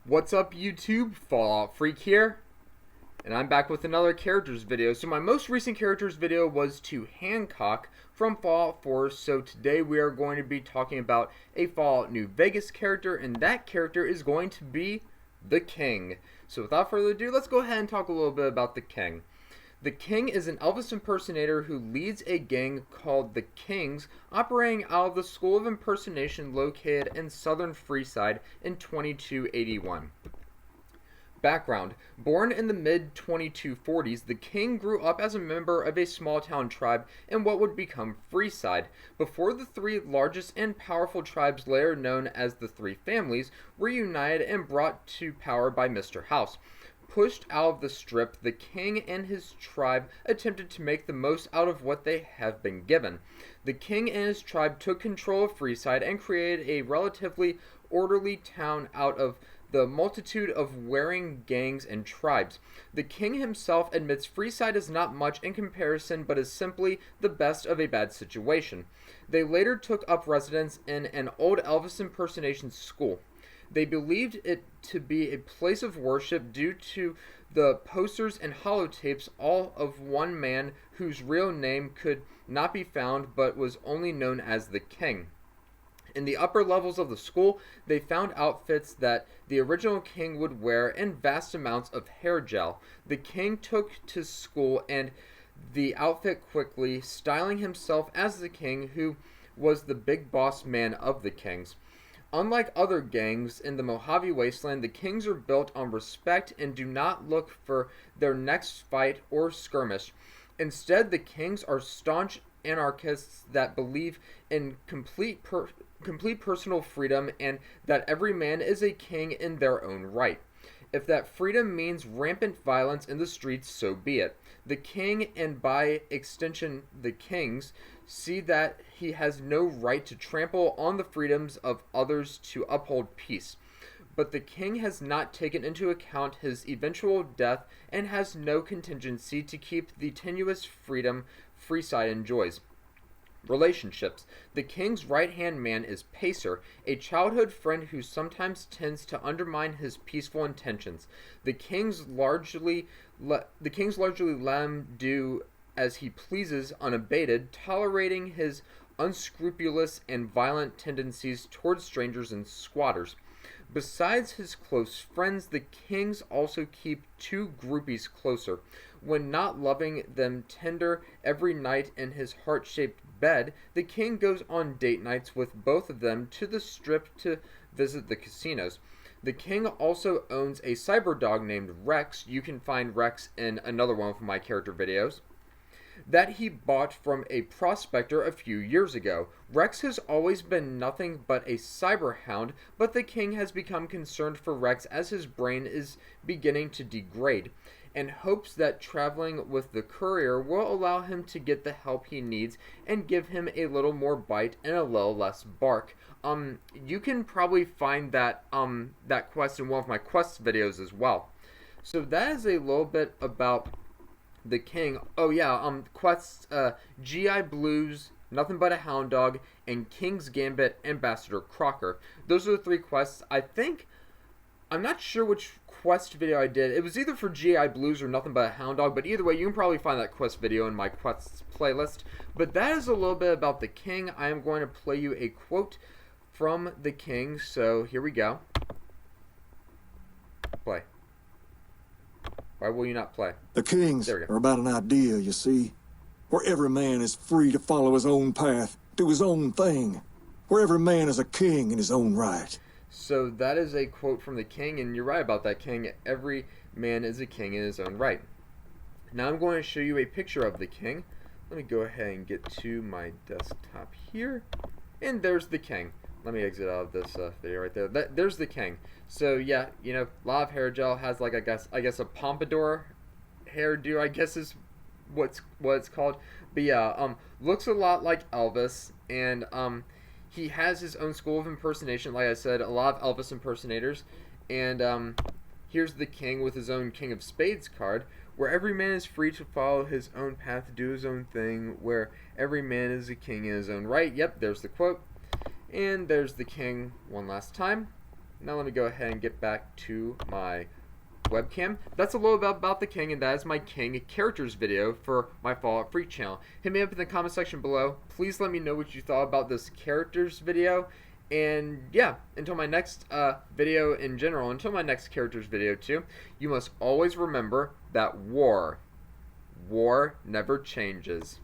What's up YouTube, Fallout Freak here, and I'm back with another characters video. So my most recent characters video was to Hancock from Fallout 4, so today we are going to be talking about a Fallout New Vegas character, and that character is going to be the King. So without further ado, let's go ahead and talk a little bit about the King. The King is an Elvis impersonator who leads a gang called the Kings, operating out of the School of Impersonation located in southern Freeside in 2281. Background: born in the mid-2240s, the King grew up as a member of a small-town tribe in what would become Freeside, before the three largest and powerful tribes, later known as the Three Families, were united and brought to power by Mr. House. Pushed out of the Strip, the King and his tribe attempted to make the most out of what they have been given. The King and his tribe took control of Freeside and created a relatively orderly town out of the multitude of warring gangs and tribes. The King himself admits Freeside is not much in comparison, but is simply the best of a bad situation. They later took up residence in an old Elvis impersonation school. They believed it to be a place of worship due to the posters and holotapes, all of one man whose real name could not be found but was only known as the King. In the upper levels of the school, they found outfits that the original King would wear and vast amounts of hair gel. The King took to school and the outfit quickly, styling himself as the King, who was the big boss man of the Kings. Unlike other gangs in the Mojave Wasteland, the Kings are built on respect and do not look for their next fight or skirmish. Instead, the Kings are staunch anarchists that believe in complete personal freedom and that every man is a king in their own right. If that freedom means rampant violence in the streets, so be it. The King, and by extension the Kings, see that he has no right to trample on the freedoms of others to uphold peace. But the King has not taken into account his eventual death and has no contingency to keep the tenuous freedom Freeside enjoys. Relationships. The King's right-hand man is Pacer, a childhood friend who sometimes tends to undermine his peaceful intentions. The King's largely let him do as he pleases unabated, tolerating his unscrupulous and violent tendencies towards strangers and squatters. Besides his close friends, the Kings also keep two groupies closer. When not loving them tender every night in his heart-shaped bed, the King goes on date nights with both of them to the Strip to visit the casinos. The King also owns a cyber dog named Rex. You can find Rex in another one of my character videos that he bought from a prospector a few years ago. Rex has always been nothing but a cyber hound, but the King has become concerned for Rex as his brain is beginning to degrade, and hopes that traveling with the courier will allow him to get the help he needs and give him a little more bite and a little less bark. You can probably find that quest in one of my quest videos as well. So that is a little bit about the King. Oh yeah, quests, GI Blues, Nothing But a Hound Dog, and King's Gambit, Ambassador Crocker. Those are the three quests. I'm not sure which quest video I did. It was either for GI Blues or Nothing But a Hound Dog, but either way, you can probably find that quest video in my quests playlist. But that is a little bit about the King. I am going to play you a quote from the King, so here we go. Play. Why will you not play? The Kings are about an idea, you see, where every man is free to follow his own path, do his own thing, where every man is a king in his own right. So that is a quote from the King, and you're right about that, King. Every man is a king in his own right. Now I'm going to show you a picture of the King. Let me go ahead and get to my desktop here, and there's the King. Let me exit out of this video right there. There's the King. So yeah, you know, a lot of hair gel, has like I guess a pompadour hairdo, I guess is what it's called. But yeah, looks a lot like Elvis, and he has his own School of Impersonation. Like I said, a lot of Elvis impersonators. And here's the King with his own King of Spades card, where every man is free to follow his own path, do his own thing, where every man is a king in his own right. Yep, there's the quote. And there's the King one last time. Now let me go ahead and get back to my webcam. That's a little bit about the king, and that is my king characters video for my Fallout Free channel. Hit me up in the comment section below. Please let me know what you thought about this characters video. And yeah, until my next video in general, until my next characters video too, you must always remember that war never changes.